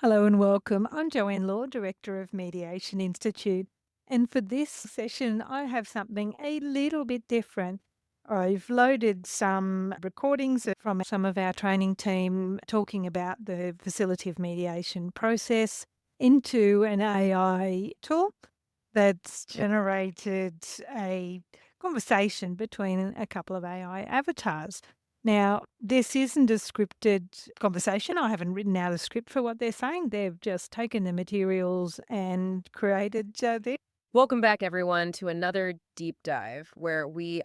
Hello and welcome. I'm Joanne Law, Director of Mediation Institute. And for this session, I have something a little bit different. I've loaded some recordings from some of our training team talking about the facilitative mediation process into an AI tool that's generated a conversation between a couple of AI avatars. Now, this isn't a scripted conversation. I haven't written out a script for what they're saying. They've just taken the materials and created this. Welcome back, everyone, to another deep dive where we,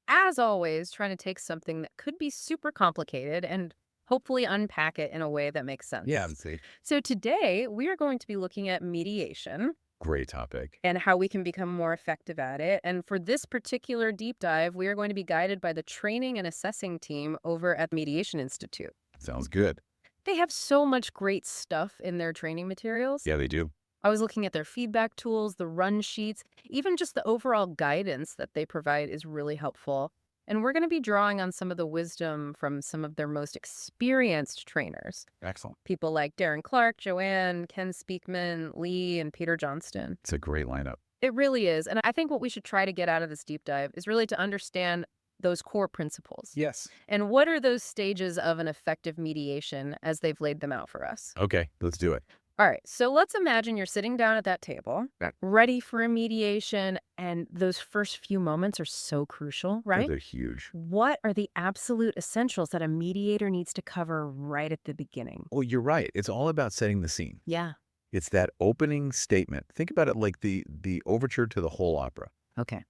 as always, trying to take something that could be super complicated and hopefully unpack it in a way that makes sense. Yeah, see. So today we are going to be looking at mediation Great topic. and how we can become more effective at it. And for this particular deep dive, we are going to be guided by the training and assessing team over at Mediation Institute. Sounds good. They have so much great stuff in their training materials. Yeah, they do. I was looking at their feedback tools, the run sheets, even just the overall guidance that they provide is really helpful. And we're going to be drawing on some of the wisdom from some of their most experienced trainers. Excellent. People like Darren Clark, Joanne, Ken Speakman, Lee, and Peter Johnston. It's a great lineup. It really is. And I think what we should try to get out of this deep dive is really to understand those core principles. Yes. And what are those stages of an effective mediation as they've laid them out for us? Okay, let's do it. All right, so let's imagine you're sitting down at that table, Yeah. ready for a mediation, and those first few moments are so crucial, right? They're huge. What are the absolute essentials that a mediator needs to cover right at the beginning? Well, you're right. It's all about setting the scene. Yeah. It's that opening statement. Think about it like the overture to the whole opera. Okay.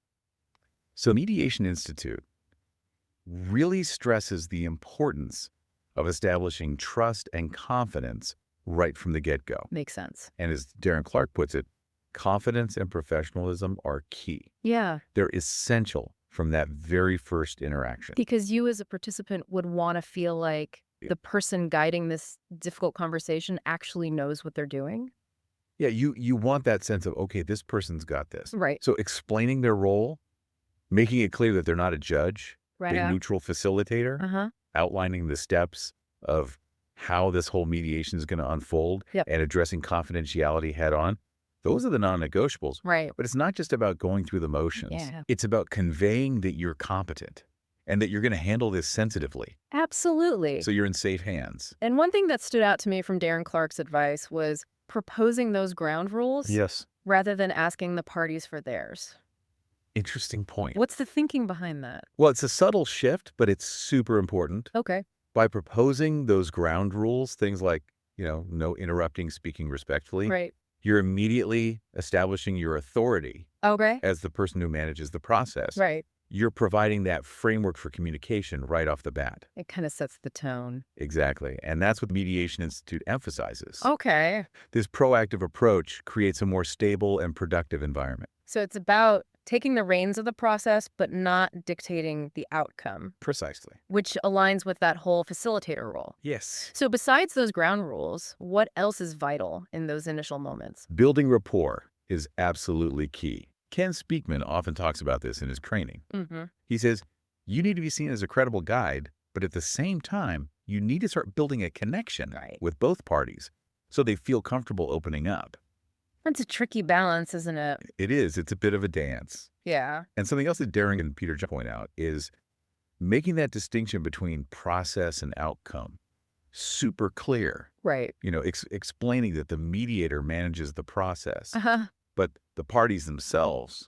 So Mediation Institute really stresses the importance of establishing trust and confidence right from the get-go. Makes sense. And as Darren Clark puts it, confidence and professionalism are key. Yeah, They're essential from that very first interaction. because you as a participant would want to feel like the person guiding this difficult conversation actually knows what they're doing. Yeah, you want that sense of, okay, this person's got this. Right. So explaining their role, making it clear that they're not a judge, Right. a neutral facilitator, Uh-huh. outlining the steps of how this whole mediation is going to unfold, Yep. and addressing confidentiality head on. Those are the non-negotiables. Right. But it's not just about going through the motions. Yeah. It's about conveying that you're competent and that you're going to handle this sensitively. Absolutely. So you're in safe hands. And one thing that stood out to me from Darren Clark's advice was proposing those ground rules Yes. rather than asking the parties for theirs. Interesting point. What's the thinking behind that? Well, it's a subtle shift, but it's super important. Okay. By proposing those ground rules, things like, no interrupting, speaking respectfully, Right. you're immediately establishing your authority Okay. as the person who manages the process. Right. You're providing that framework for communication right off the bat. It kind of sets the tone. Exactly. And that's what Mediation Institute emphasizes. Okay. This proactive approach creates a more stable and productive environment. So it's about taking the reins of the process, but not dictating the outcome, Precisely. which aligns with that whole facilitator role. Yes. So besides those ground rules, what else is vital in those initial moments? Building rapport is absolutely key. Ken Speakman often talks about this in his training. Mm-hmm. He says, you need to be seen as a credible guide, but at the same time, you need to start building a connection Right. with both parties so they feel comfortable opening up. That's a tricky balance, isn't it? It is. It's a bit of a dance. Yeah. And something else that Darren and Peter point out is making that distinction between process and outcome super clear. Right. Explaining that the mediator manages the process, Uh-huh. but the parties themselves,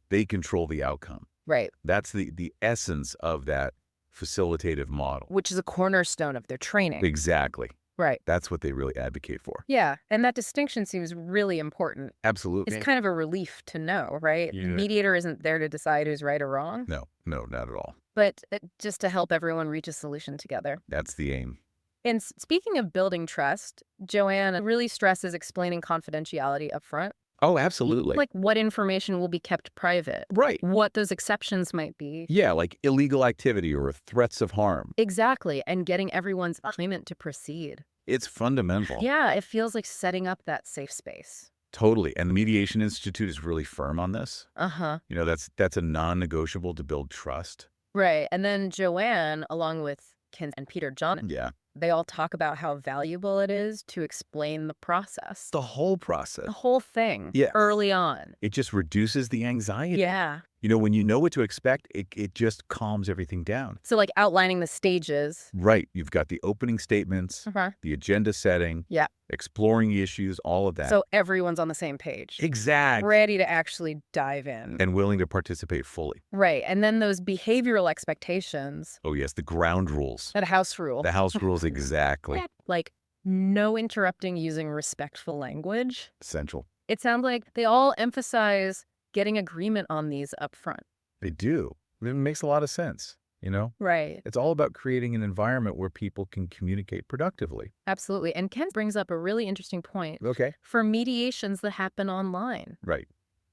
they control the outcome. Right. That's the essence of that facilitative model. Which is a cornerstone of their training. Exactly. Right. That's what they really advocate for. Yeah. And that distinction seems really important. Absolutely. It's kind of a relief to know, right? Yeah. The mediator isn't there to decide who's right or wrong, No, not at all. but just to help everyone reach a solution together. That's the aim. And speaking of building trust, Joanne really stresses explaining confidentiality up front. Oh, absolutely. Like what information will be kept private, Right. what those exceptions might be. Yeah, like illegal activity or threats of harm. Exactly. And getting everyone's agreement to proceed. It's fundamental. Yeah, it feels like setting up that safe space. Totally. And the Mediation Institute is really firm on this. Uh-huh. That's a non-negotiable to build trust. Right. And then Joanne, along with Ken and Peter John, Yeah. they all talk about how valuable it is to explain the process. The whole process. The whole thing. Yes. Early on. It just reduces the anxiety. Yeah. You know, when you know what to expect, it just calms everything down. So like outlining the stages. Right. You've got the opening statements, the agenda setting, Yeah. exploring issues, all of that. So everyone's on the same page. Exactly. Ready to actually dive in. And willing to participate fully. Right. And then those behavioral expectations. Oh, yes. The ground rules. That house rule. The house rules, exactly. Like no interrupting using respectful language. Essential. It sounds like they all emphasize getting agreement on these up front. They do. It makes a lot of sense, you know? Right. It's all about creating an environment where people can communicate productively. Absolutely. And Ken brings up a really interesting point Okay. for mediations that happen online. Right.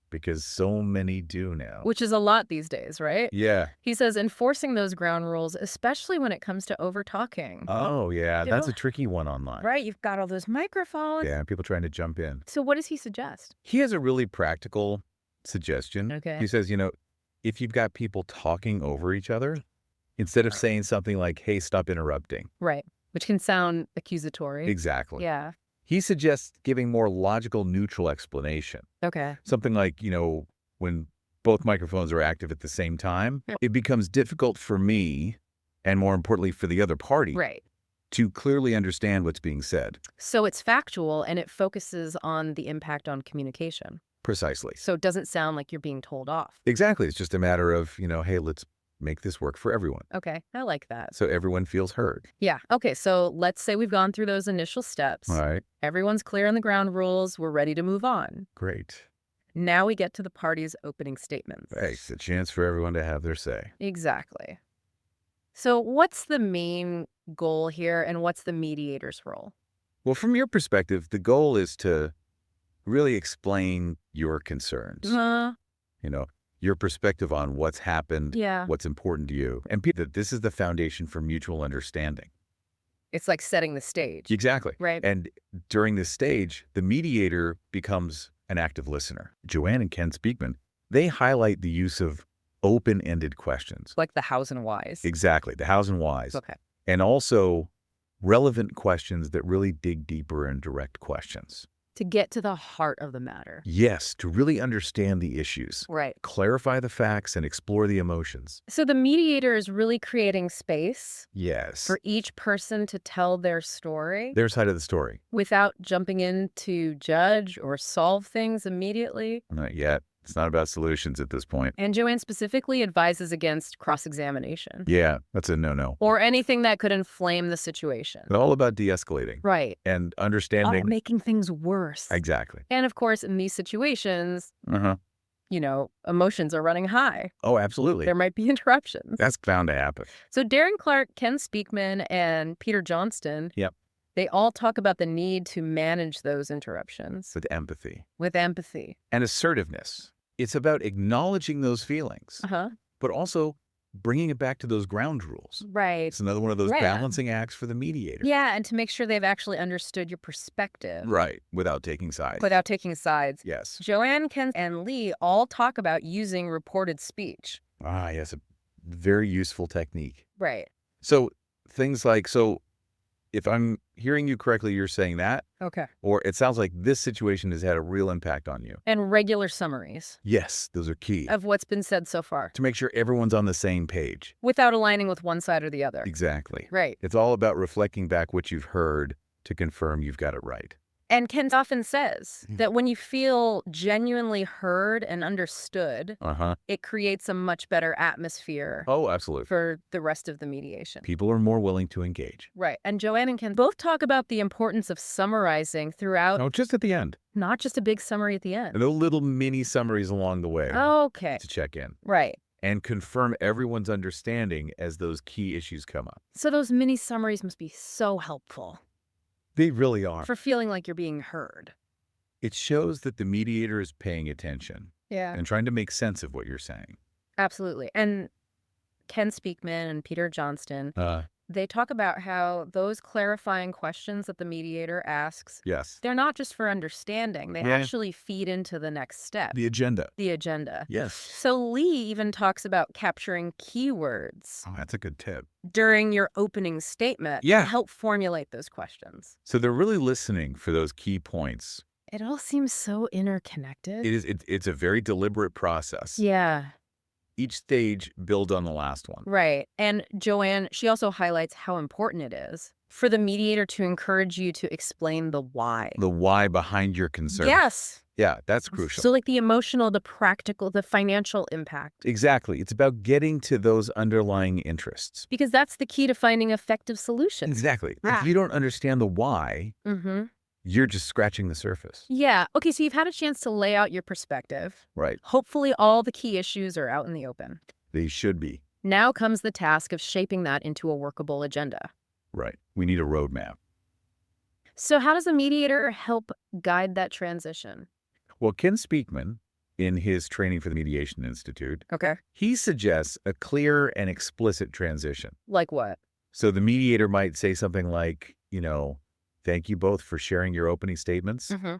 Because so many do now. Which is a lot these days, right? Yeah. He says enforcing those ground rules, especially when it comes to over-talking. Oh, yeah. You That's know? a tricky one online. Right, you've got all those microphones. Yeah, people trying to jump in. So what does he suggest? He has a really practical suggestion. Okay. He says, you know, if you've got people talking over each other, instead of saying something like, hey, stop interrupting. Right, which can sound accusatory. Exactly. Yeah. He suggests giving more logical, neutral explanation. Okay. Something like, you know, when both microphones are active at the same time, it becomes difficult for me, and more importantly for the other party, Right. to clearly understand what's being said. So it's factual and it focuses on the impact on communication. Precisely. So it doesn't sound like you're being told off. Exactly. It's just a matter of, you know, hey, let's make this work for everyone. Okay, I like that. So everyone feels heard. Yeah. Okay, so let's say we've gone through those initial steps. All right. Everyone's clear on the ground rules. We're ready to move on. Great. Now we get to the parties' opening statements. Hey, it's a chance for everyone to have their say. Exactly. So what's the main goal here and what's the mediator's role? Well, from your perspective, the goal is to really explain your concerns. You know, your perspective on what's happened, Yeah. what's important to you, and that this is the foundation for mutual understanding. It's like setting the stage. Exactly. Right. And during this stage, the mediator becomes an active listener. Joanne and Ken Speakman, they highlight the use of open-ended questions. Like the hows and whys. Exactly. The hows and whys. Okay. And also relevant questions that really dig deeper and direct questions. To get to the heart of the matter. Yes, to really understand the issues. Right. Clarify the facts and explore the emotions. So the mediator is really creating space Yes. for each person to tell their story Their side of the story. without jumping in to judge or solve things immediately. Not yet. It's not about solutions at this point. And Joanne specifically advises against cross-examination Yeah, that's a no-no. or anything that could inflame the situation. It's all about de-escalating Right. and understanding. Making things worse. Exactly. And of course, in these situations, Uh-huh. you know, emotions are running high. Oh, absolutely. There might be interruptions. That's bound to happen. So Darren Clark, Ken Speakman, and Peter Johnston, Yep. they all talk about the need to manage those interruptions With empathy with empathy. and assertiveness. It's about acknowledging those feelings, Uh-huh. but also bringing it back to those ground rules. Right. It's another one of those Right. balancing acts for the mediator. Yeah, and to make sure they've actually understood your perspective Right. Without taking sides. without taking sides. Yes. Joanne, Ken, and Lee all talk about using reported speech. Ah, yes. A very useful technique. Right. So things like, if I'm hearing you correctly, you're saying that, Okay. or it sounds like this situation has had a real impact on you. And regular summaries Yes, those are key of what's been said so far to make sure everyone's on the same page. without aligning with one side or the other. Exactly. Right. It's all about reflecting back what you've heard to confirm you've got it right. And Ken often says that when you feel genuinely heard and understood, Uh-huh. it creates a much better atmosphere Oh, absolutely. for the rest of the mediation. People are more willing to engage. Right. And Joanne and Ken both talk about the importance of summarizing throughout, No, just at the end. not just a big summary at the end. And those little mini summaries along the way Okay. to check in Right. and confirm everyone's understanding as those key issues come up. So those mini summaries must be so helpful They really are. for feeling like you're being heard. It shows that the mediator is paying attention Yeah. and trying to make sense of what you're saying. Absolutely. And Ken Speakman and Peter Johnston, They talk about how those clarifying questions that the mediator asks, Yes. they're not just for understanding. They Yeah. actually feed into the next step, The agenda. the agenda. Yes. So Lee even talks about capturing keywords Oh, that's a good tip. during your opening statement Yeah. to help formulate those questions. So they're really listening for those key points. It all seems so interconnected. It's a very deliberate process. Yeah, Each stage builds on the last one. right. And Joanne, she also highlights how important it is for the mediator to encourage you to explain the why. The why behind your concern. Yes. Yeah, that's crucial. So like the emotional, the practical, the financial impact. Exactly. It's about getting to those underlying interests. Because that's the key to finding effective solutions. Exactly. Ah. If you don't understand the why, Mm-hmm. you're just scratching the surface. Yeah. Okay, so you've had a chance to lay out your perspective. Right. Hopefully all the key issues are out in the open. They should be. Now comes the task of shaping that into a workable agenda. Right. We need a roadmap. So how does a mediator help guide that transition? Well, Ken Speakman, in his training for the Mediation Institute, Okay. he suggests a clear and explicit transition. Like what? So the mediator might say something like, thank you both for sharing your opening statements. Mm-hmm.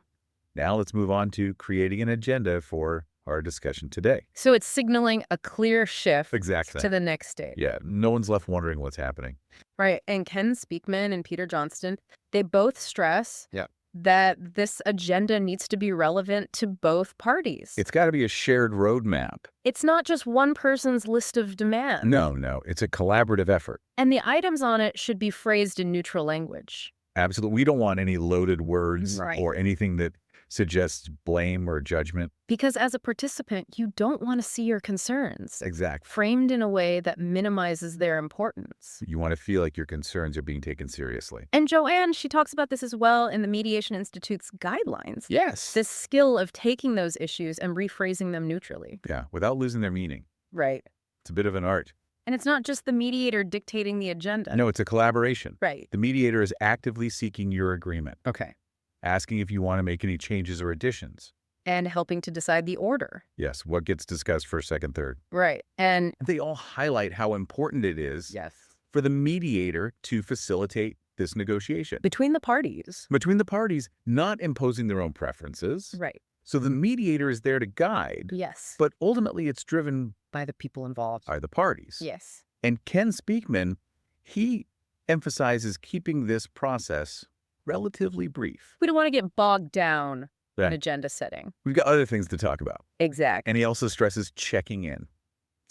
Now let's move on to creating an agenda for our discussion today. So it's signaling a clear shift Exactly. to the next stage. Yeah, no one's left wondering what's happening. Right. And Ken Speakman and Peter Johnston, they both stress Yeah. that this agenda needs to be relevant to both parties. It's got to be a shared roadmap. It's not just one person's list of demands. No, it's a collaborative effort. And the items on it should be phrased in neutral language. Absolutely. We don't want any loaded words Right. or anything that suggests blame or judgment. Because as a participant, you don't want to see your concerns Exactly. framed in a way that minimizes their importance. You want to feel like your concerns are being taken seriously. And Joanne, she talks about this as well in the Mediation Institute's guidelines. Yes. This skill of taking those issues and rephrasing them neutrally. Yeah, without losing their meaning. Right. It's a bit of an art. And it's not just the mediator dictating the agenda. No, it's a collaboration. Right. The mediator is actively seeking your agreement, Okay. asking if you want to make any changes or additions. And helping to decide the order. Yes, what gets discussed first, second, third. Right. And They all highlight how important it is yes, for the mediator to facilitate this negotiation between the parties. between the parties, not imposing their own preferences. Right. So the mediator is there to guide, Yes. but ultimately it's driven By the people involved. by the parties. Yes. And Ken Speakman, he emphasizes keeping this process relatively brief. We don't want to get bogged down Yeah. in agenda setting. We've got other things to talk about. Exactly. And he also stresses checking in,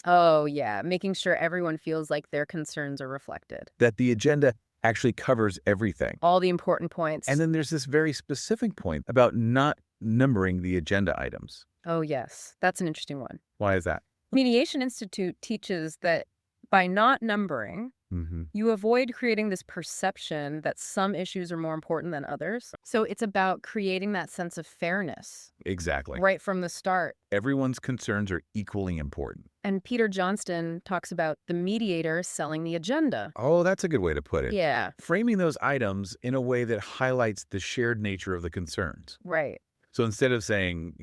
Oh, yeah. Making sure everyone feels like their concerns are reflected. that the agenda actually covers everything. All the important points. And then there's this very specific point about not numbering the agenda items. oh, yes. That's an interesting one. Why is that? Mediation Institute teaches that by not numbering, Mm-hmm. you avoid creating this perception that some issues are more important than others. So it's about creating that sense of fairness Exactly. right from the start. Everyone's concerns are equally important. And Peter Johnston talks about the mediator selling the agenda. Oh, that's a good way to put it. Yeah, Framing those items in a way that highlights the shared nature of the concerns. right. So instead of saying,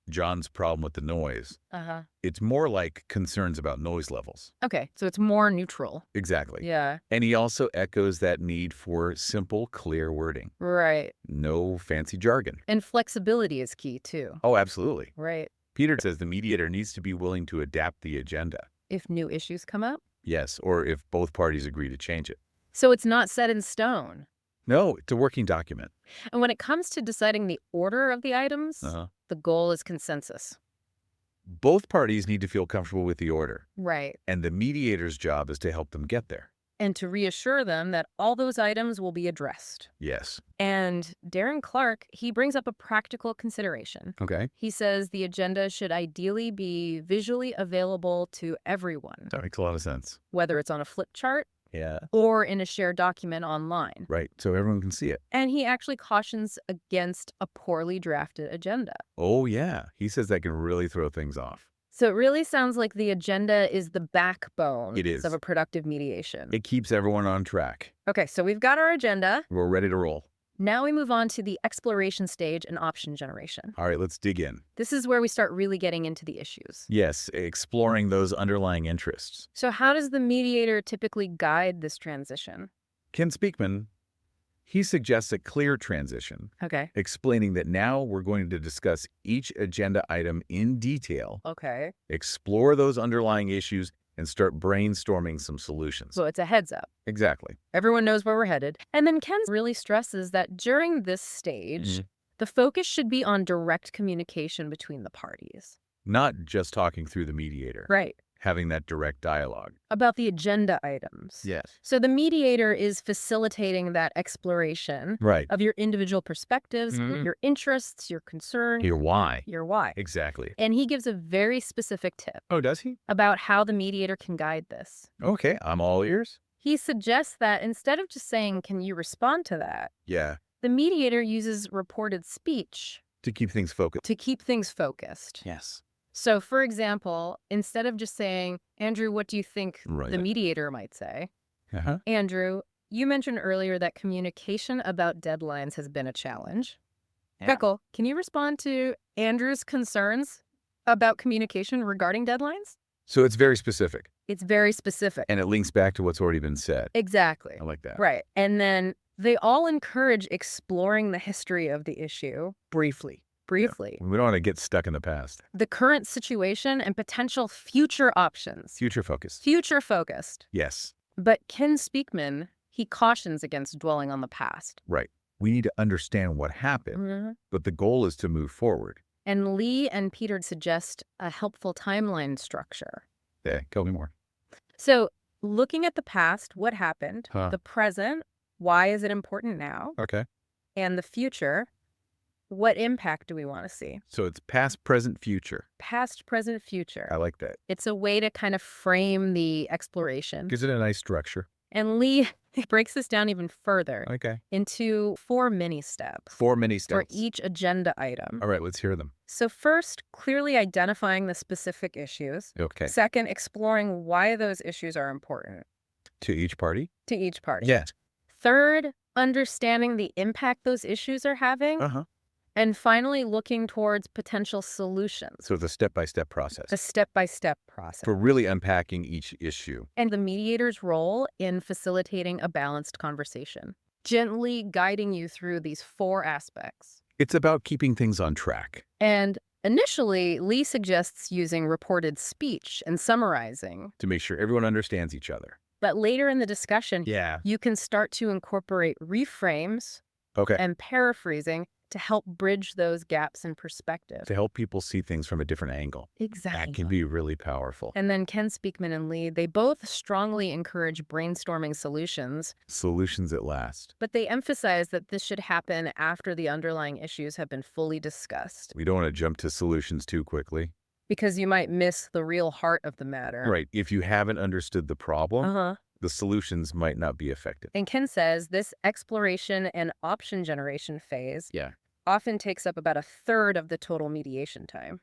John's problem with the noise, Uh-huh. it's more like concerns about noise levels. Okay, so it's more neutral. Exactly. Yeah, And he also echoes that need for simple, clear wording. right. No fancy jargon. And flexibility is key too. Oh, absolutely. Right. Peter says the mediator needs to be willing to adapt the agenda. If new issues come up. Yes, or if both parties agree to change it. So it's not set in stone. No, it's a working document. And when it comes to deciding the order of the items, Uh-huh. the goal is consensus. Both parties need to feel comfortable with the order, Right. and the mediator's job is to help them get there. And to reassure them that all those items will be addressed. Yes. And Darren Clark, he brings up a practical consideration. Okay. He says the agenda should ideally be visually available to everyone, That makes a lot of sense. whether it's on a flip chart Yeah. or in a shared document online. Right, so everyone can see it. And he actually cautions against a poorly drafted agenda. Oh, yeah. He says that can really throw things off. So it really sounds like the agenda is the backbone It is. of a productive mediation. It keeps everyone on track. Okay, so we've got our agenda. We're ready to roll. Now we move on to the exploration stage and option generation. All right, let's dig in. This is where we start really getting into the issues. Yes, exploring those underlying interests. So how does the mediator typically guide this transition? Ken Speakman, he suggests a clear transition, Okay. explaining that now we're going to discuss each agenda item in detail, Okay. explore those underlying issues, and start brainstorming some solutions. So it's a heads up. Exactly. Everyone knows where we're headed. And then Ken really stresses that during this stage, the focus should be on direct communication between the parties. Not just talking through the mediator. Right. Having that direct dialogue. About the agenda items. Yes. So the mediator is facilitating that exploration Right. of your individual perspectives, your interests, your concerns, Your why. your why. Exactly. And he gives a very specific tip Oh, does he? about how the mediator can guide this. Okay, I'm all ears. He suggests that instead of just saying, "Can you respond to that?" Yeah. the mediator uses reported speech To keep things focused. to keep things focused. Yes. So, for example, instead of just saying, "Andrew, what do you think Right. the mediator might say?" Uh-huh. Andrew, you mentioned earlier that communication about deadlines has been a challenge. Yeah. Beckle, can you respond to Andrew's concerns about communication regarding deadlines? So it's very specific, It's very specific. and it links back to what's already been said. Exactly. I like that. Right. And then they all encourage exploring the history of the issue briefly. We don't want to get stuck in the past. The current situation and potential future options. Future focus. Future focused. Yes. But Ken Speakman, he cautions against dwelling on the past. Right. We need to understand what happened, but the goal is to move forward. And Lee and Peter suggest a helpful timeline structure. Yeah, tell me more. So, looking at the past, what happened, Huh. the present, why is it important now, Okay. and the future, what impact do we want to see? So it's past, present, future. Past, present, future. I like that. It's a way to kind of frame the exploration. Gives it a nice structure. And Lee breaks this down even further Okay. into 4 mini steps 4 mini for steps. each agenda item. All right, let's hear them. So first, clearly identifying the specific issues. Okay. Second, exploring why those issues are important To each party? to each party. Yes. Third, understanding the impact those issues are having. Uh-huh. And finally, looking towards potential solutions. So it's a step-by-step process. A step-by-step process. For really unpacking each issue. And the mediator's role in facilitating a balanced conversation, gently guiding you through these 4 aspects. It's about keeping things on track. And initially, Lee suggests using reported speech and summarizing. To make sure everyone understands each other. But later in the discussion, Yeah. you can start to incorporate reframes Okay. and paraphrasing to help bridge those gaps in perspective. To help people see things from a different angle. Exactly. That can be really powerful. And then Ken Speakman and Lee, they both strongly encourage brainstorming solutions, Solutions at last. but they emphasize that this should happen after the underlying issues have been fully discussed, We don't want to jump to solutions too quickly. because you might miss the real heart of the matter. Right. If you haven't understood the problem, Uh-huh. the solutions might not be effective. And Ken says this exploration and option generation phase Yeah. often takes up about 1/3 of the total mediation time.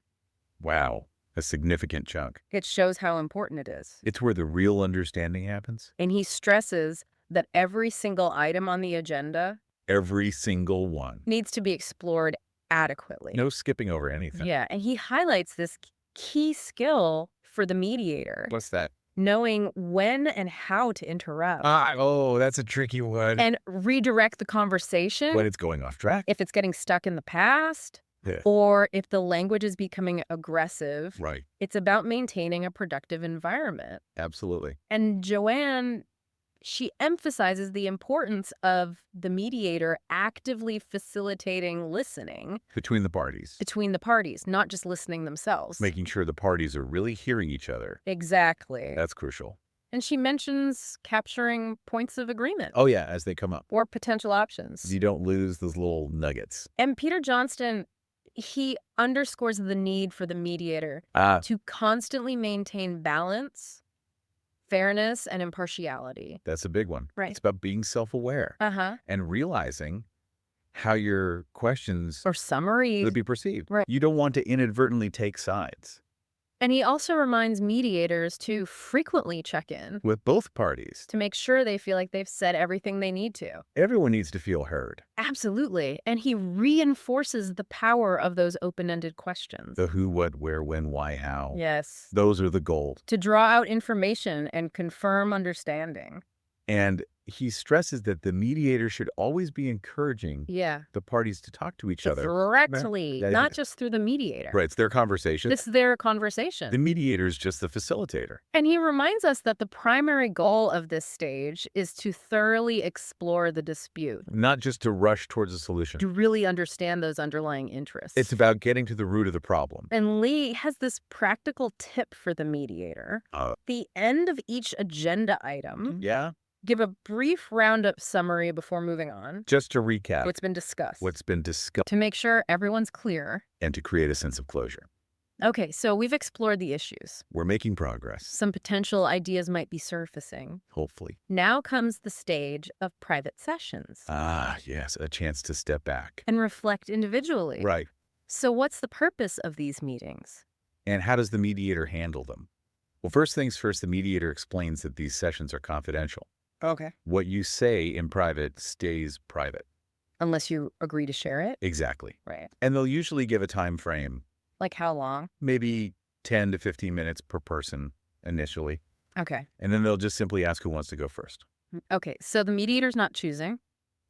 Wow. A significant chunk. It shows how important it is. It's where the real understanding happens. And he stresses that every single item on the agenda Every single one. needs to be explored adequately. No skipping over anything. Yeah, and he highlights this key skill for the mediator, What's that? knowing when and how to interrupt That's a tricky one. and redirect the conversation When it's going off track. if it's getting stuck in the past Yeah. or if the language is becoming aggressive. Right. It's about maintaining a productive environment. Absolutely. And Joanne, she emphasizes the importance of the mediator actively facilitating listening Between the parties. between the parties, not just listening themselves. Making sure the parties are really hearing each other. Exactly. That's crucial. And she mentions capturing points of agreement Oh, yeah, as they come up. or potential options. You don't lose those little nuggets. And Peter Johnston, he underscores the need for the mediator to constantly maintain balance, fairness, and impartiality. That's a big one. Right. It's about being self-aware Uh-huh. and realizing how your questions Or summary. would be perceived. Right. You don't want to inadvertently take sides. And he also reminds mediators to frequently check in with both parties. to make sure they feel like they've said everything they need to. Everyone needs to feel heard. Absolutely. And he reinforces the power of those open-ended questions. The who, what, where, when, why, how. Yes. Those are the gold. To draw out information and confirm understanding. And he stresses that the mediator should always be encouraging Yeah. the parties to talk to each other. Directly, Yeah. not just through the mediator. Right, it's their conversation. It's their conversation. The mediator is just the facilitator. And he reminds us that the primary goal of this stage is to thoroughly explore the dispute, Not just to rush towards a solution. to really understand those underlying interests. It's about getting to the root of the problem. And Lee has this practical tip for the mediator. The end of each agenda item, Yeah? give a brief roundup summary before moving on. Just to recap What's been discussed. what's been discussed To make sure everyone's clear. and to create a sense of closure. Okay, so we've explored the issues. We're making progress, Some potential ideas might be surfacing. hopefully. Now comes the stage of private sessions Ah, yes, a chance to step back. and reflect individually. Right. So what's the purpose of these meetings? And how does the mediator handle them? Well, first things first, the mediator explains that these sessions are confidential. Okay. What you say in private stays private. Unless you agree to share it. Exactly. Right. And they'll usually give a time frame, Like how long? maybe 10 to 15 minutes per person initially. Okay. And then they'll just simply ask who wants to go first. Okay, so the mediator's not choosing.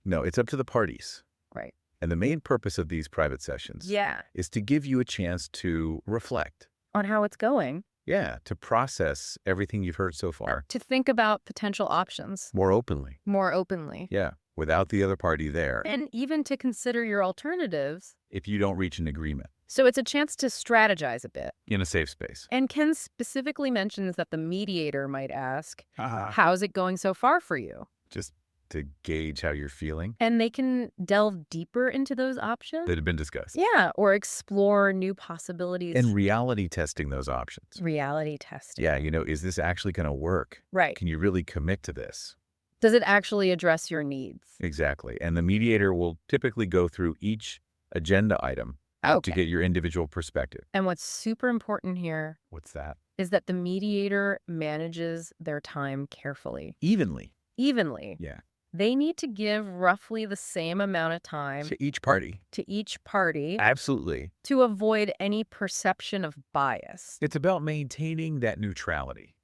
No, it's up to the parties. Right. And the main purpose of these private sessions Yeah. is to give you a chance to reflect. On how it's going. Yeah, to process everything you've heard so far To think about potential options more openly. more openly. Yeah, without the other party there And even to consider your alternatives. if you don't reach an agreement So it's a chance to strategize a bit. in a safe space. And Ken specifically mentions that the mediator might ask, Ah. how's it going so far for you? Just to gauge how you're feeling And they can delve deeper into those options. that have been discussed. Yeah, or explore new possibilities. And reality testing those options. Reality testing. Yeah, is this actually going to work? Right. Can you really commit to this? Does it actually address your needs? Exactly. And the mediator will typically go through each agenda item to Okay. get your individual perspective. And what's super important here What's that? is that the mediator manages their time carefully, Evenly. evenly. Yeah. They need to give roughly the same amount of time To each party. to each party Absolutely. to avoid any perception of bias. It's about maintaining that neutrality.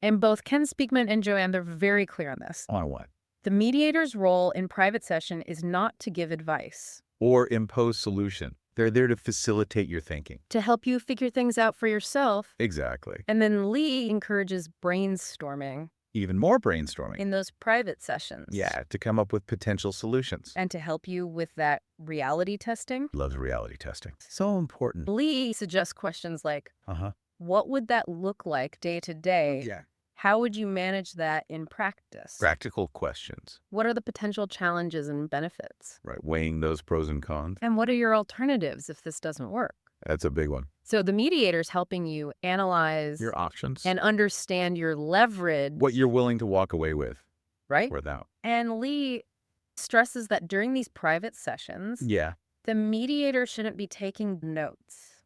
And both Ken Speakman and Joanne, they're very clear on this. On what? The mediator's role in private session is not to give advice, Or impose solution. They're there to facilitate your thinking. to help you figure things out for yourself. Exactly. And then Lee encourages brainstorming Even more brainstorming. in those private sessions. Yeah, to come up with potential solutions. And to help you with that reality testing, Loves reality testing. So important. Lee suggests questions like, Uh-huh. what would that look like day to day? Yeah. How would you manage that in practice? Practical questions. What are the potential challenges and benefits? Right. Weighing those pros and cons. And what are your alternatives if this doesn't work? That's a big one. So the mediator's helping you analyze Your options. and understand your leverage. what you're willing to walk away with right? without. And Lee stresses that during these private sessions, Yeah. the mediator shouldn't be taking notes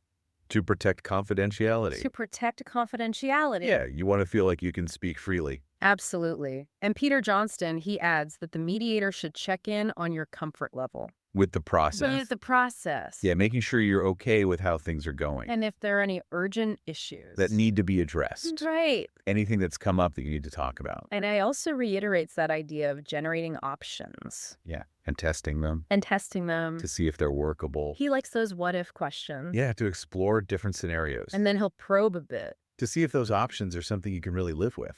To protect confidentiality. to protect confidentiality. Yeah, you want to feel like you can speak freely. Absolutely. And Peter Johnston, he adds that the mediator should check in on your comfort level. With the process. With the process. Yeah, making sure you're okay with how things are going. And if there are any urgent issues. that need to be addressed. Right. Anything that's come up that you need to talk about. And I also reiterates that idea of generating options Yeah. And testing them and testing them. to see if they're workable. He likes those what if questions. Yeah, to explore different scenarios. And then he'll probe a bit. to see if those options are something you can really live with.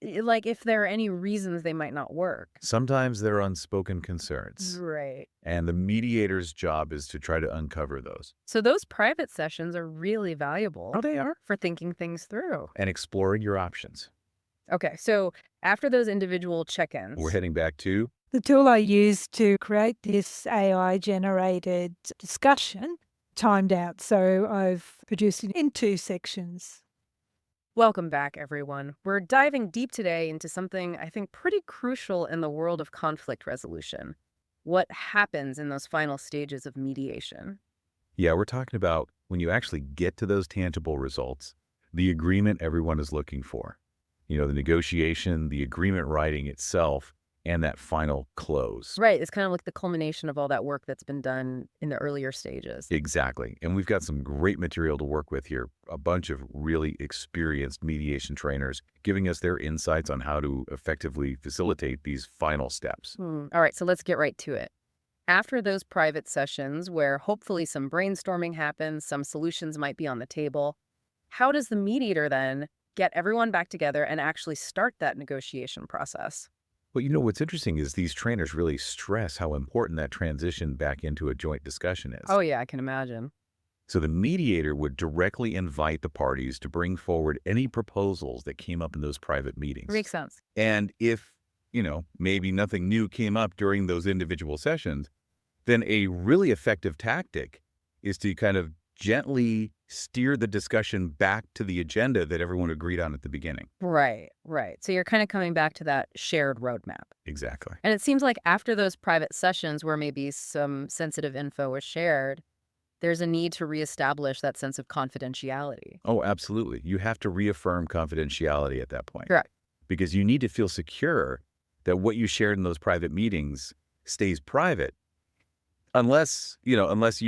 Like if there are any reasons they might not work. Sometimes there are unspoken concerns, Right. and the mediator's job is to try to uncover those. So those private sessions are really valuable They are. for thinking things through. And exploring your options. Okay, so after those individual check-ins. We're heading back to The tool I used to create this AI-generated discussion timed out, so I've produced it in 2 sections. Welcome back, everyone. We're diving deep today into something I think pretty crucial in the world of conflict resolution. What happens in those final stages of mediation? Yeah, we're talking about when you actually get to those tangible results, the agreement everyone is looking for. The negotiation, the agreement writing itself, and that final close. Right. It's kind of like the culmination of all that work that's been done in the earlier stages. Exactly. And we've got some great material to work with here. A bunch of really experienced mediation trainers giving us their insights on how to effectively facilitate these final steps. All right. So let's get right to it. After those private sessions where hopefully some brainstorming happens, some solutions might be on the table, how does the mediator then get everyone back together and actually start that negotiation process? Well, what's interesting is these trainers really stress how important that transition back into a joint discussion is. Oh, yeah, I can imagine. So the mediator would directly invite the parties to bring forward any proposals that came up in those private meetings. Makes sense. And if, maybe nothing new came up during those individual sessions, then a really effective tactic is to kind of gently steer the discussion back to the agenda that everyone agreed on at the beginning. Right, right. So you're kind of coming back to that shared roadmap. Exactly. And it seems like after those private sessions where maybe some sensitive info was shared, there's a need to reestablish that sense of confidentiality. Oh, absolutely. You have to reaffirm confidentiality at that point. Correct. Because you need to feel secure that what you shared in those private meetings stays private unless you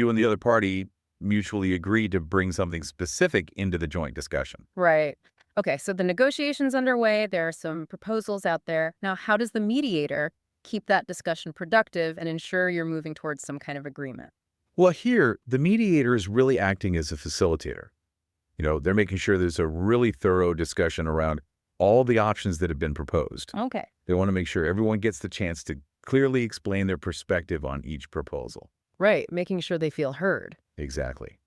and the other party mutually agree to bring something specific into the joint discussion. Right. Okay, so the negotiation's underway. There are some proposals out there. Now, how does the mediator keep that discussion productive and ensure you're moving towards some kind of agreement? Well, here, the mediator is really acting as a facilitator. They're making sure there's a really thorough discussion around all the options that have been proposed. Okay. They want to make sure everyone gets the chance to clearly explain their perspective on each proposal. Right, making sure they feel heard. Exactly.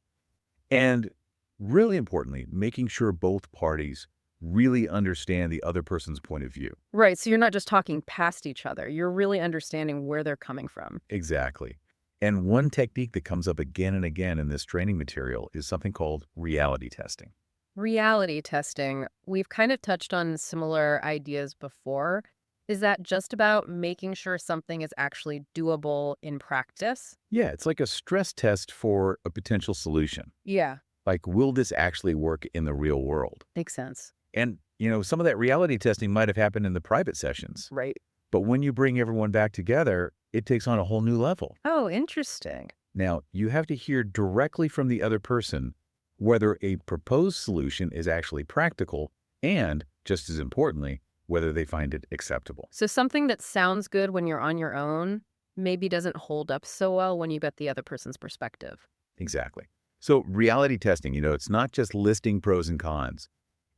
And really importantly, making sure both parties really understand the other person's point of view. Right, so you're not just talking past each other. You're really understanding where they're coming from. Exactly. And one technique that comes up again and again in this training material is something called reality testing. Reality testing, we've kind of touched on similar ideas before. Is that just about making sure something is actually doable in practice? Yeah, it's like a stress test for a potential solution. Yeah, Like, will this actually work in the real world? makes sense. And, some of that reality testing might have happened in the private sessions. Right. But when you bring everyone back together, it takes on a whole new level. Oh, interesting. Now, you have to hear directly from the other person whether a proposed solution is actually practical and, just as importantly, whether they find it acceptable. So something that sounds good when you're on your own maybe doesn't hold up so well when you get the other person's perspective. Exactly. So reality testing, it's not just listing pros and cons.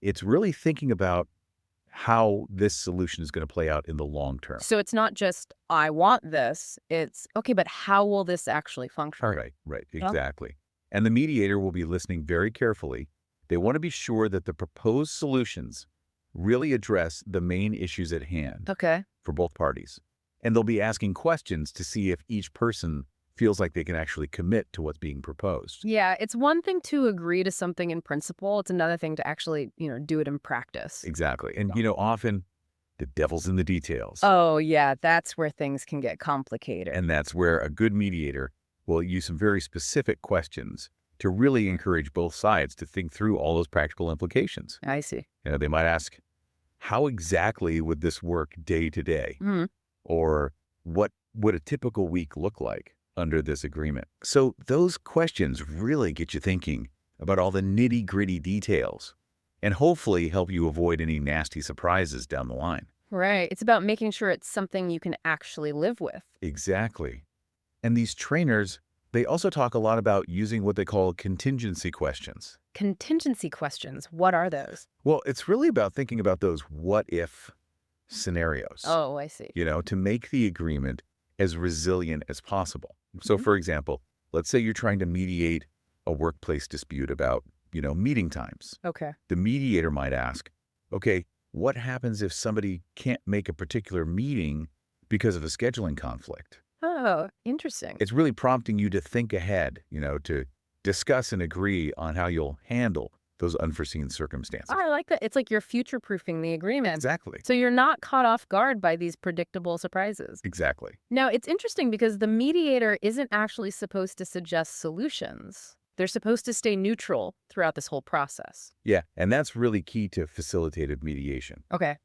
It's really thinking about how this solution is going to play out in the long term. So it's not just, I want this. It's, okay, but how will this actually function? Right, Yeah. exactly. And the mediator will be listening very carefully. They want to be sure that the proposed solutions really address the main issues at hand Okay. for both parties. And they'll be asking questions to see if each person feels like they can actually commit to what's being proposed. Yeah, it's one thing to agree to something in principle. It's another thing to actually, do it in practice. Exactly. And, often the devil's in the details. Oh, yeah, that's where things can get complicated. And that's where a good mediator will use some very specific questions to really encourage both sides to think through all those practical implications. I see. They might ask, how exactly would this work day to day? Mhm. Or what would a typical week look like under this agreement? So those questions really get you thinking about all the nitty-gritty details and hopefully help you avoid any nasty surprises down the line. Right. It's about making sure it's something you can actually live with. Exactly. And these trainers, they also talk a lot about using what they call contingency questions. Contingency questions, what are those? Well, it's really about thinking about those what-if scenarios. Oh, I see. To make the agreement as resilient as possible. So, for example, let's say you're trying to mediate a workplace dispute about, meeting times. Okay. The mediator might ask, okay, what happens if somebody can't make a particular meeting because of a scheduling conflict? Oh, interesting. It's really prompting you to think ahead, to discuss and agree on how you'll handle those unforeseen circumstances. Oh, I like that. It's like you're future-proofing the agreement. Exactly. So you're not caught off guard by these predictable surprises. Exactly. Now, it's interesting because the mediator isn't actually supposed to suggest solutions. They're supposed to stay neutral throughout this whole process. Yeah, and that's really key to facilitative mediation. Okay.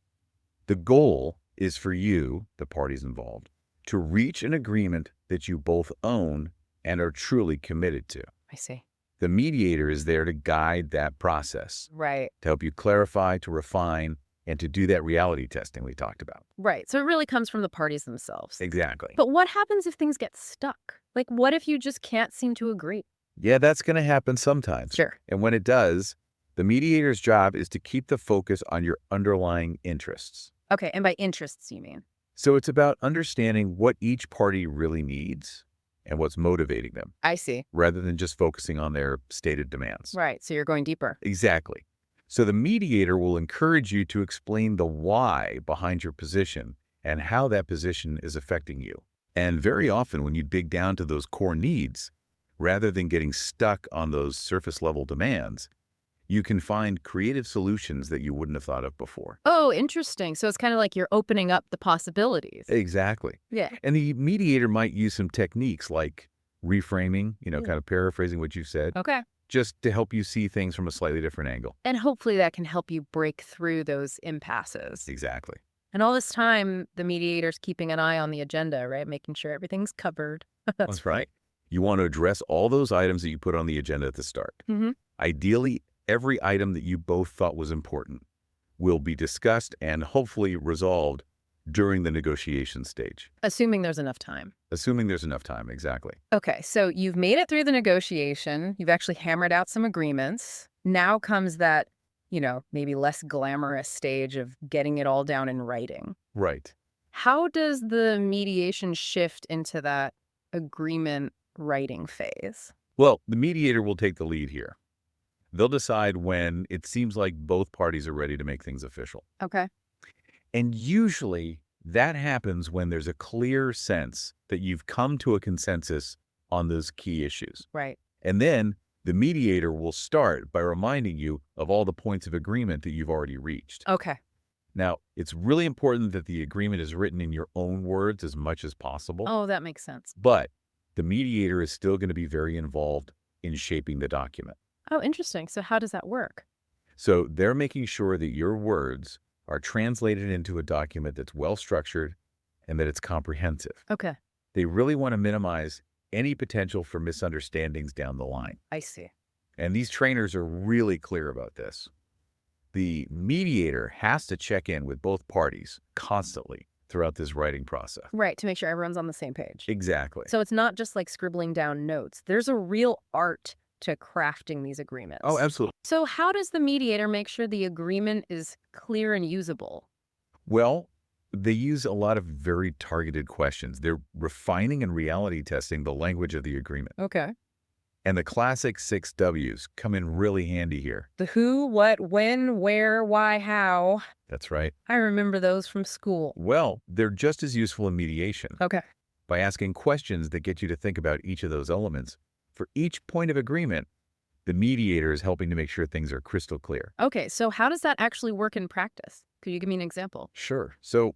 The goal is for you, the parties involved, to reach an agreement that you both own and are truly committed to. I see. The mediator is there to guide that process, Right. to help you clarify, to refine, and to do that reality testing we talked about. Right. So it really comes from the parties themselves. Exactly. But what happens if things get stuck? Like, what if you just can't seem to agree? Yeah, that's going to happen sometimes. Sure. And when it does, the mediator's job is to keep the focus on your underlying interests. Okay. And by interests, you mean? So it's about understanding what each party really needs and what's motivating them, I see. rather than just focusing on their stated demands. Right. So you're going deeper. Exactly. So the mediator will encourage you to explain the why behind your position and how that position is affecting you. And very often when you dig down to those core needs, rather than getting stuck on those surface level demands, you can find creative solutions that you wouldn't have thought of before. Oh, interesting. So it's kind of like you're opening up the possibilities. Exactly. Yeah. And the mediator might use some techniques like reframing, kind of paraphrasing what you said, Okay. just to help you see things from a slightly different angle. And hopefully that can help you break through those impasses. Exactly. And all this time, the mediator's keeping an eye on the agenda, right? Making sure everything's covered. That's right. You want to address all those items that you put on the agenda at the start. Mm-hmm. Ideally, every item that you both thought was important will be discussed and hopefully resolved during the negotiation stage. Assuming there's enough time. Assuming there's enough time, exactly. Okay, so you've made it through the negotiation. You've actually hammered out some agreements. Now comes that, maybe less glamorous stage of getting it all down in writing. Right. How does the mediation shift into that agreement writing phase? Well, the mediator will take the lead here. They'll decide when it seems like both parties are ready to make things official. Okay. And usually that happens when there's a clear sense that you've come to a consensus on those key issues. Right. And then the mediator will start by reminding you of all the points of agreement that you've already reached. Okay. Now, it's really important that the agreement is written in your own words as much as possible. Oh, that makes sense. But the mediator is still going to be very involved in shaping the document. Oh, interesting. So how does that work? So they're making sure that your words are translated into a document that's well-structured and that it's comprehensive. Okay. They really want to minimize any potential for misunderstandings down the line. I see. And these trainers are really clear about this. The mediator has to check in with both parties constantly throughout this writing process. Right, to make sure everyone's on the same page. Exactly. So it's not just like scribbling down notes. There's a real art to crafting these agreements. Oh, absolutely. So how does the mediator make sure the agreement is clear and usable? Well, they use a lot of very targeted questions. They're refining and reality testing the language of the agreement. Okay. And the classic 6 W's come in really handy here. The who, what, when, where, why, how. That's right. I remember those from school. Well, they're just as useful in mediation Okay. by asking questions that get you to think about each of those elements. For each point of agreement, the mediator is helping to make sure things are crystal clear. Okay, so how does that actually work in practice? Could you give me an example? Sure. So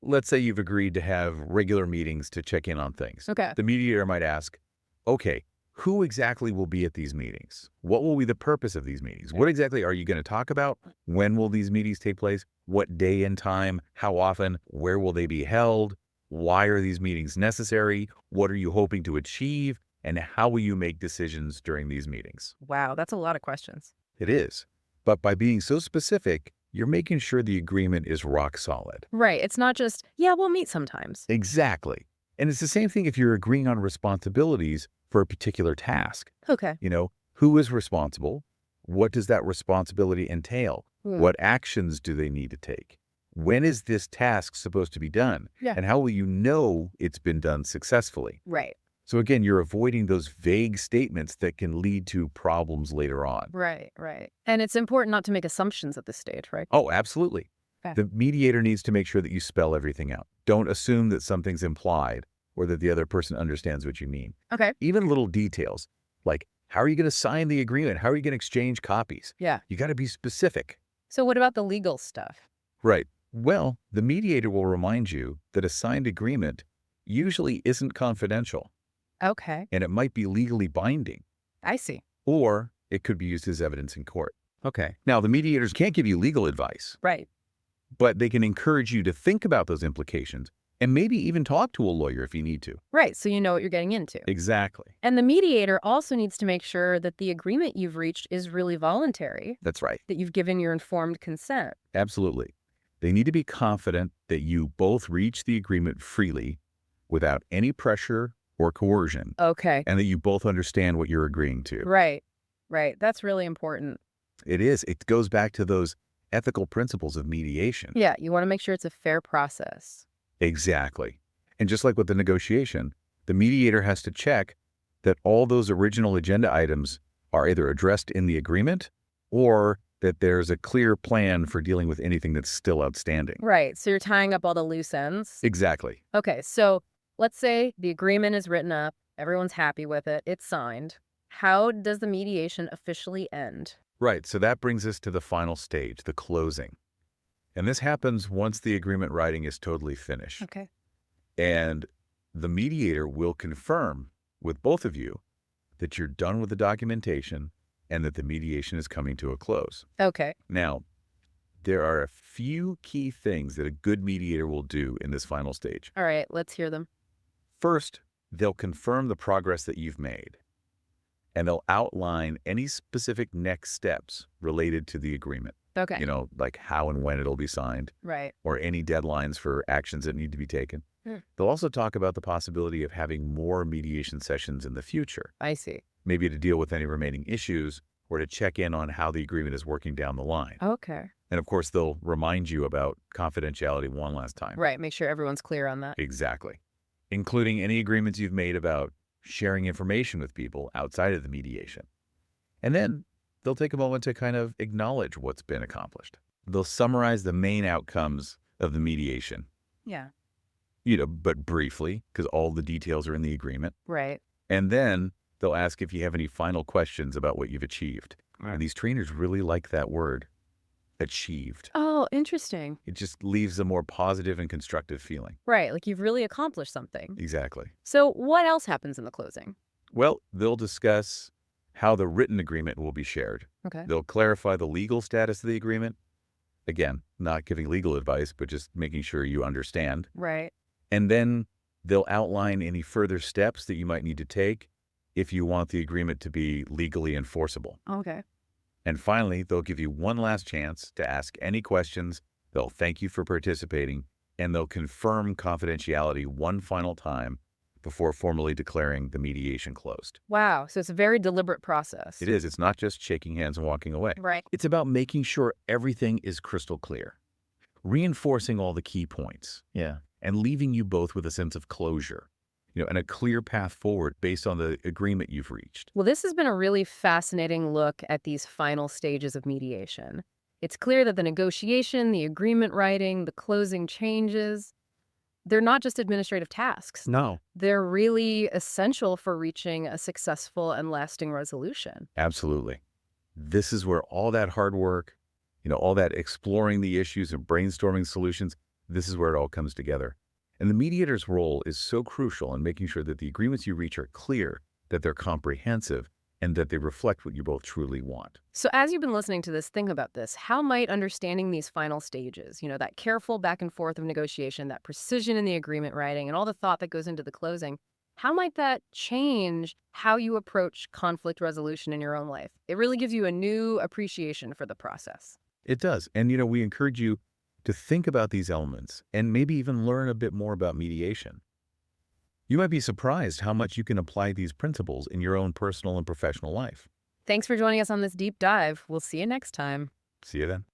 let's say you've agreed to have regular meetings to check in on things. Okay. The mediator might ask, okay, who exactly will be at these meetings? What will be the purpose of these meetings? What exactly are you going to talk about? When will these meetings take place? What day and time? How often? Where will they be held? Why are these meetings necessary? What are you hoping to achieve? And how will you make decisions during these meetings? Wow, that's a lot of questions. It is. But by being so specific, you're making sure the agreement is rock solid. Right. It's not just, yeah, we'll meet sometimes. Exactly. And it's the same thing if you're agreeing on responsibilities for a particular task. Okay. Who is responsible? What does that responsibility entail? What actions do they need to take? When is this task supposed to be done? Yeah. And how will you know it's been done successfully? Right. So again, you're avoiding those vague statements that can lead to problems later on. Right, right. And it's important not to make assumptions at this stage, right? Oh, absolutely. Okay. The mediator needs to make sure that you spell everything out. Don't assume that something's implied or that the other person understands what you mean. Okay. Even little details like How are you going to sign the agreement? How are you going to exchange copies? Yeah. You got to be specific. So what about the legal stuff? Right. Well, the mediator will remind you that a signed agreement usually isn't confidential, Okay. and it might be legally binding, I see. or it could be used as evidence in court. Okay. Now, the mediators can't give you legal advice, Right. but they can encourage you to think about those implications and maybe even talk to a lawyer if you need to. Right. So you know what you're getting into. Exactly. And the mediator also needs to make sure that the agreement you've reached is really voluntary, That's right. that you've given your informed consent. Absolutely. They need to be confident that you both reach the agreement freely without any pressure or coercion, Okay. and that you both understand what you're agreeing to. Right. Right. That's really important. It is. It goes back to those ethical principles of mediation. Yeah. You want to make sure it's a fair process. Exactly. And just like with the negotiation, the mediator has to check that all those original agenda items are either addressed in the agreement or that there's a clear plan for dealing with anything that's still outstanding. Right. So you're tying up all the loose ends. Exactly. Okay. So let's say the agreement is written up. Everyone's happy with it. It's signed. How does the mediation officially end? Right. So that brings us to the final stage, the closing. And this happens once the agreement writing is totally finished. Okay. And the mediator will confirm with both of you that you're done with the documentation and that the mediation is coming to a close. Okay. Now, there are a few key things that a good mediator will do in this final stage. All right. Let's hear them. First, they'll confirm the progress that you've made, and they'll outline any specific next steps related to the agreement. Okay. You know, like how and when it'll be signed, Right. or any deadlines for actions that need to be taken. They'll also talk about the possibility of having more mediation sessions in the future, I see. maybe to deal with any remaining issues or to check in on how the agreement is working down the line. Okay. And of course, they'll remind you about confidentiality one last time. Right. Make sure everyone's clear on that. Exactly. Including any agreements you've made about sharing information with people outside of the mediation. And then they'll take a moment to kind of acknowledge what's been accomplished. They'll summarize the main outcomes of the mediation, Yeah. But briefly, because all the details are in the agreement. Right. And then they'll ask if you have any final questions about what you've achieved. Right. And these trainers really like that word, achieved. Oh, interesting. It just leaves a more positive and constructive feeling. Right. Like you've really accomplished something. Exactly. So what else happens in the closing? Well, they'll discuss how the written agreement will be shared. Okay. They'll clarify the legal status of the agreement. Again, not giving legal advice, but just making sure you understand. Right. And then they'll outline any further steps that you might need to take if you want the agreement to be legally enforceable. Okay. And finally, they'll give you one last chance to ask any questions. They'll thank you for participating, and they'll confirm confidentiality one final time before formally declaring the mediation closed. Wow. So it's a very deliberate process. It is. It's not just shaking hands and walking away. Right. It's about making sure everything is crystal clear, reinforcing all the key points. Yeah. And leaving you both with a sense of closure, and a clear path forward based on the agreement you've reached. Well, this has been a really fascinating look at these final stages of mediation. It's clear that the negotiation, the agreement writing, the closing changes, they're not just administrative tasks. No. They're really essential for reaching a successful and lasting resolution. Absolutely. This is where all that hard work, all that exploring the issues and brainstorming solutions, this is where it all comes together. And the mediator's role is so crucial in making sure that the agreements you reach are clear, that they're comprehensive, and that they reflect what you both truly want. So as you've been listening to this, think about this. How might understanding these final stages, that careful back and forth of negotiation, that precision in the agreement writing, and all the thought that goes into the closing, how might that change how you approach conflict resolution in your own life? It really gives you a new appreciation for the process. It does. And, we encourage you to think about these elements and maybe even learn a bit more about mediation. You might be surprised how much you can apply these principles in your own personal and professional life. Thanks for joining us on this deep dive. We'll see you next time. See you then.